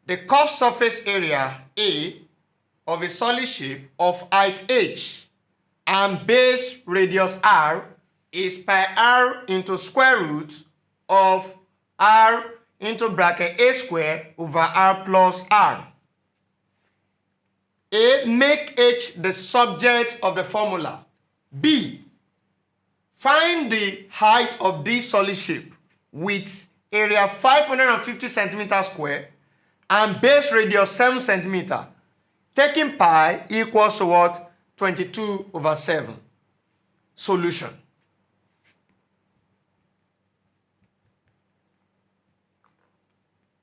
the curved surface area A of a solid shape of height h and base radius r is pi r into square root of r into bracket a square over r plus r. A. Make h the subject of the formula. B. Find the height of this solid shape with area 550 centimeters square and base radius 7 centimeter, taking pi equals to what? 22 over 7. Solution.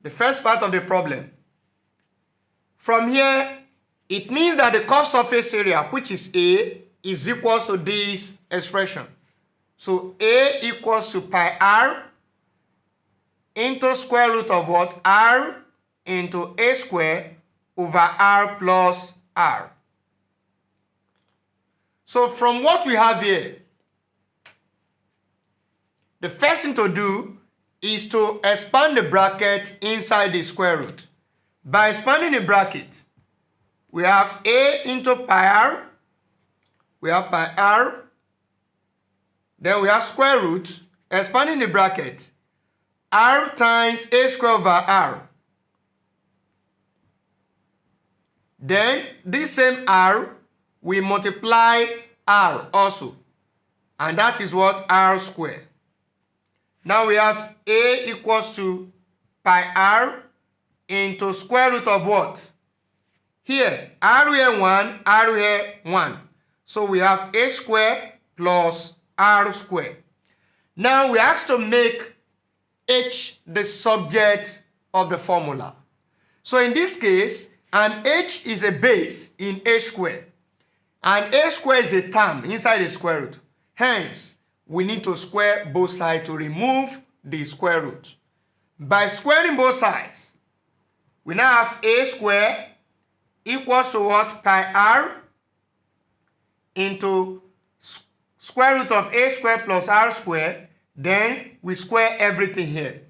The first part of the problem. From here, it means that the curved surface area, which is A, is equal to this expression. So A equals to pi r into square root of what? R into a square over r plus r. So from what we have here, the first thing to do is to expand the bracket inside the square root. By expanding the bracket, we have a into pi r, we have pi r, then we have square root, expanding the bracket, r times a square over r. Then this same r, we multiply r also, and that is what? R square. Now we have a equals to pi r into square root of what? Here, r here 1, r here 1. So we have a square plus r square. Now we asked to make h the subject of the formula. So in this case, an h is a base in a square, and a square is a term inside the square root. Hence, we need to square both sides to remove the square root. By squaring both sides, we now have a square equals to what? Pi r into square root of a square plus r square. Then we square everything here.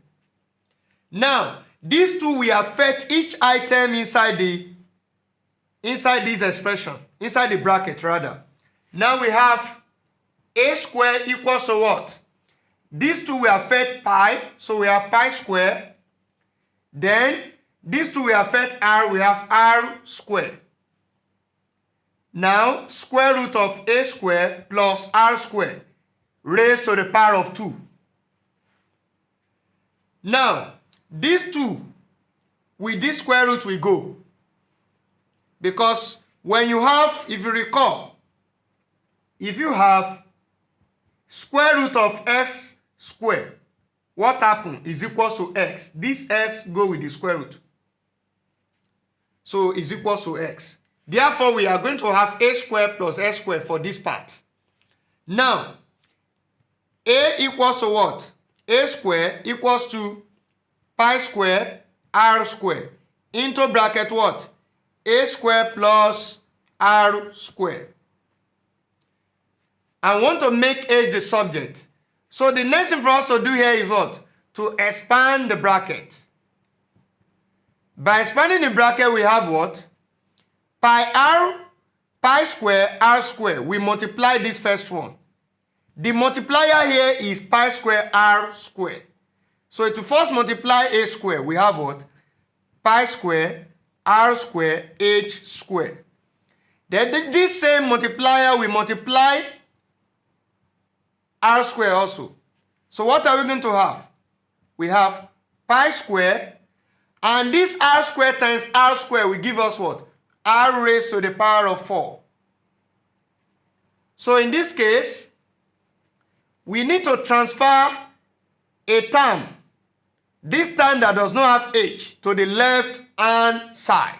Now, these two will affect each item inside this expression, inside the bracket rather. Now we have a square equals to what? These two will affect pi, so we have pi square. Then these two will affect r, we have r square. Now square root of a square plus r square raised to the power of 2. Now these two with this square root will go, because when you have, if you recall, if you have square root of x square, what happens is equals to x. This s go with the square root, so is equals to x. Therefore, we are going to have a square plus s square for this part. Now, a equals to what? A square equals to pi square r square into bracket what? A square plus r square. I want to make h the subject. So the next thing for us to do here is what? To expand the bracket. By expanding the bracket, we have what? Pi square r square. We multiply this first one. The multiplier here is pi square r square. So to first multiply a square, we have what? Pi square r square h square. Then this same multiplier, we multiply r square also. So what are we going to have? We have pi square, and this r square times r square will give us what? R raised to the power of 4. So in this case, we need to transfer a term, this term that does not have h, to the left hand side.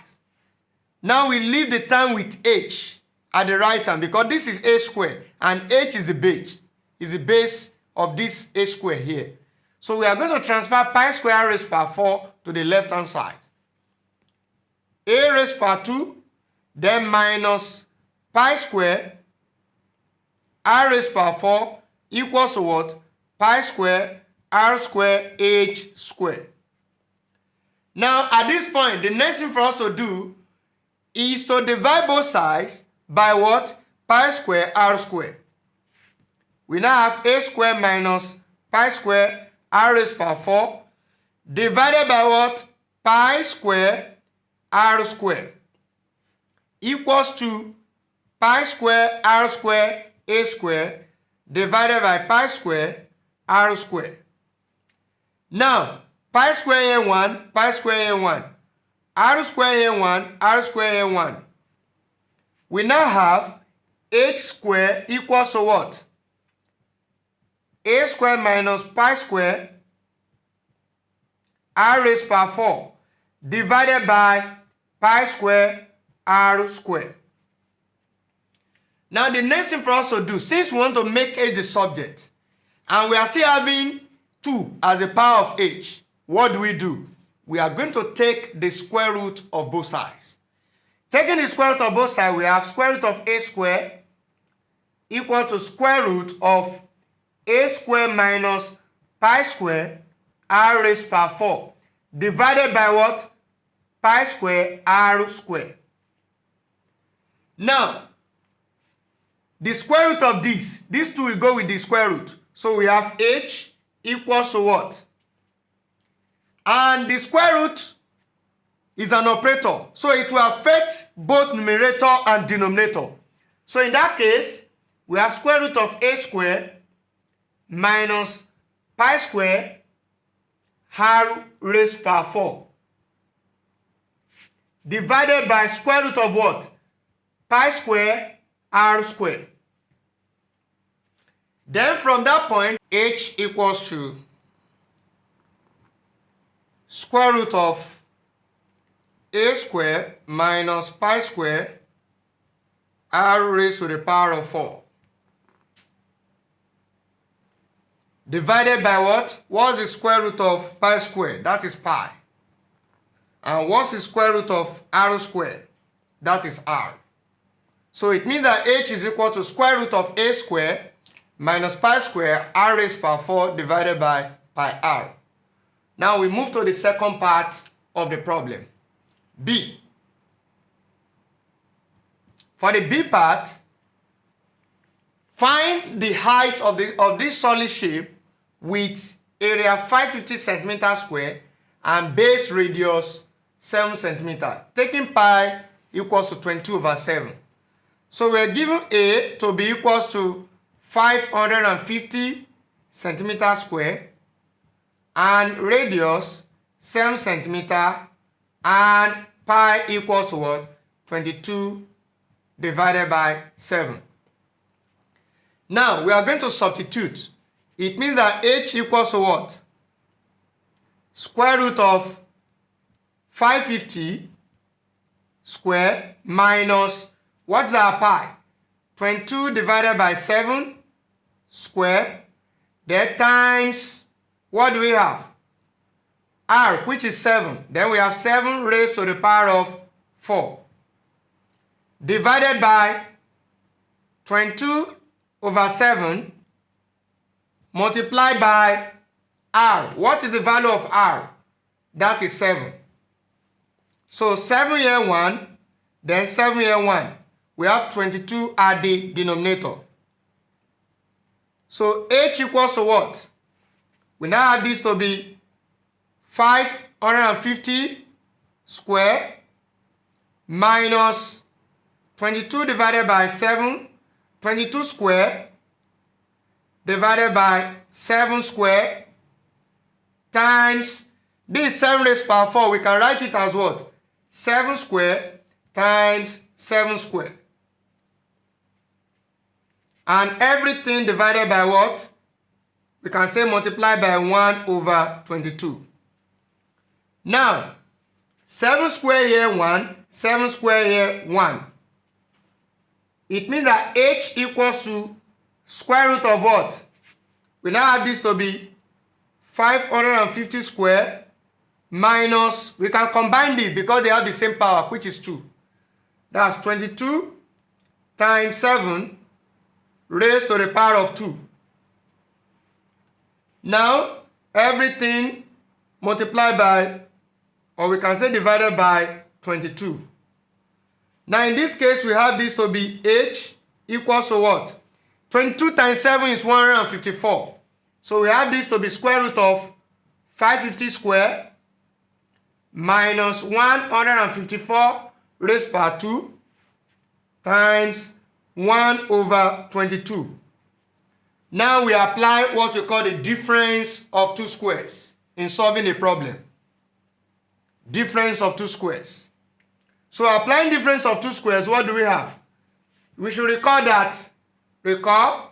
Now we leave the term with h at the right hand, because this is a square and h is the base of this a square here. So we are going to transfer pi square r raised power 4 to the left hand side. A raised power 2, then minus pi square r raised power 4 equals to what? Pi square r square h square. Now, at this point, the next thing for us to do is to divide both sides by what? Pi square r square. We now have a square minus pi square r raised to power 4 divided by what? Pi square r square equals to pi square r square a square divided by pi square r square. Now, pi square a1, pi square a1, r square a1, r square a1. We now have h square equals to what? A square minus pi square r raised to power 4 divided by pi square r square. Now, the next thing for us to do, since we want to make h the subject, and we are still having 2 as a power of h, what do? We are going to take the square root of both sides. Taking the square root of both sides, we have square root of a square equal to square root of a square minus pi square r raised to power 4 divided by what? Pi square r square. Now, the square root of these two will go with the square root. So we have h equals to what? And the square root is an operator, so it will affect both numerator and denominator. So in that case, we have square root of a square minus pi square r raised to power 4 divided by square root of what? Pi square r square. Then from that point, h equals to square root of a square minus pi square r raised to the power of 4 divided by what? What's the square root of pi square? That is pi. And what's the square root of r square? That is r. So it means that h is equal to square root of a square minus pi square r raised to power 4 divided by pi r. Now we move to the second part of the problem, B. For the B part, find the height of this solid shape with area 550 centimeter square and base radius 7 centimeter, taking pi equals to 22/7. So we are given A to be equals to 550 centimeter square and radius 7 centimeter and pi equals to what? 22 divided by 7. Now we are going to substitute. It means that h equals to what? Square root of 550 square minus, what's our pi? 22 divided by 7 square, then times, what do we have? R, which is 7. Then we have 7 raised to the power of 4 divided by 22/7 multiplied by R. What is the value of R? That is 7. So 7 here 1, then 7 here 1. We have 22 at the denominator. So h equals to what? We now have this to be 550 square minus 22 divided by 7, 22 square divided by 7 square times, this 7 raised to power 4, we can write it as what? 7 square times 7 square. And everything divided by what? We can say multiply by 1/22. Now, 7 square here 1, 7 square here 1. It means that h equals to square root of what? We now have this to be 550 square minus, we can combine this because they have the same power, which is 2. That's 22 times 7 raised to the power of 2. Now, everything multiplied by or we can say divided by 22. Now in this case, we have this to be h equals to what? 22 times 7 is 154. So we have this to be square root of 550 square minus 154 raised by 2 times 1 over 22. Now we apply what we call the difference of two squares in solving a problem. Difference of two squares. So applying difference of two squares, what do we have? We should recall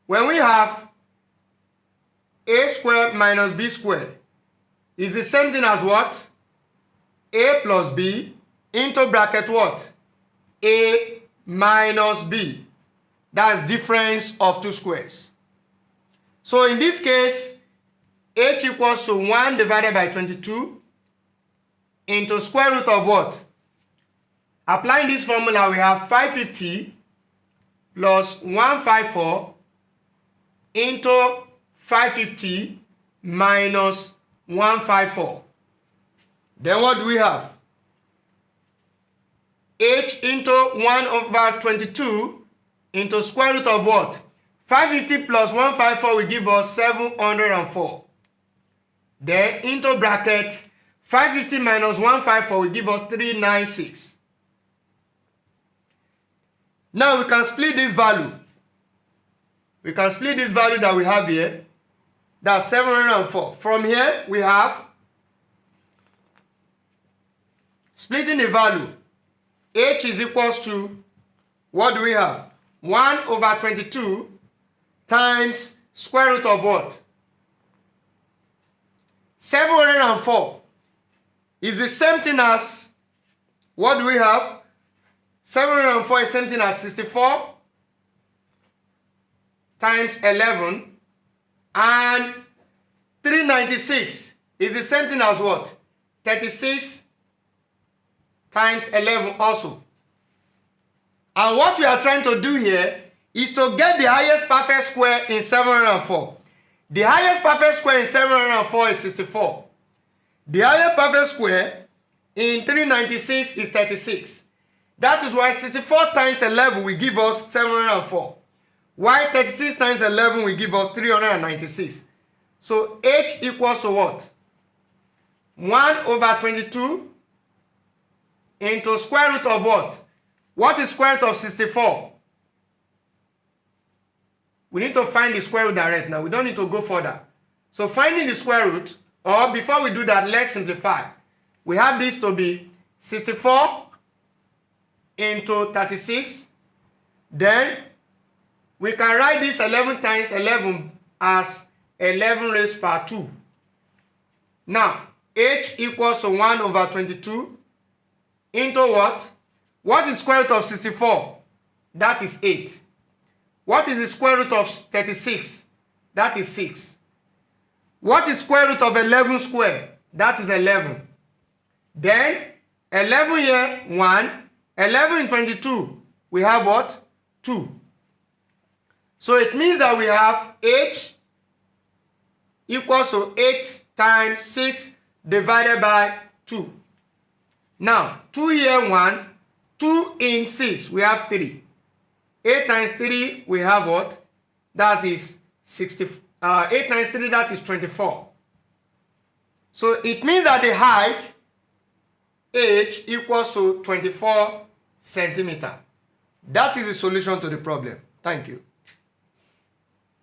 when we have a squared minus b squared is the same thing as what? A plus b into bracket what? A minus b. That's difference of two squares. So in this case, h equals to 1 divided by 22 into square root of what? Applying this formula, we have 550 plus 154 into 550 minus 154. Then what do we have? H into 1 over 22 into square root of what? 550 plus 154 will give us 704. Then into bracket 550 minus 154 will give us 396. Now we can split this value. We can split this value that we have here. That's 704. From here we have splitting the value. H is equals to, what do we have? 1 over 22 times square root of what? 704 is the same thing as, what do we have? 704 is the same thing as 64 times 11, and 396 is the same thing as what? 36 times 11 also. And what we are trying to do here is to get the highest perfect square in 704. The highest perfect square in 704 is 64. The highest perfect square in 396 is 36. That is why 64 times 11 will give us 704. While 36 times 11 will give us 396. So h equals to what? 1 over 22 into square root of what? What is square root of 64? We need to find the square root direct now. We don't need to go further. So finding the square root, or before we do that, let's simplify. We have this to be 64 into 36. Then we can write this 11 times 11 as 11 raised by 2. Now, h equals to 1 over 22 into what? What is square root of 64? That is 8. What is the square root of 36? That is 6. What is square root of 11 squared? That is 11. Then 11 here, 1. 11 in 22, we have what? 2. So it means that we have h equals to 8 times 6 divided by 2. Now, 2 here, 1. 2 in 6, we have 3. 8 times 3, we have what? That is 60. 8 times 3, that is 24. So it means that the height h equals to 24 centimeters. That is the solution to the problem. Thank you.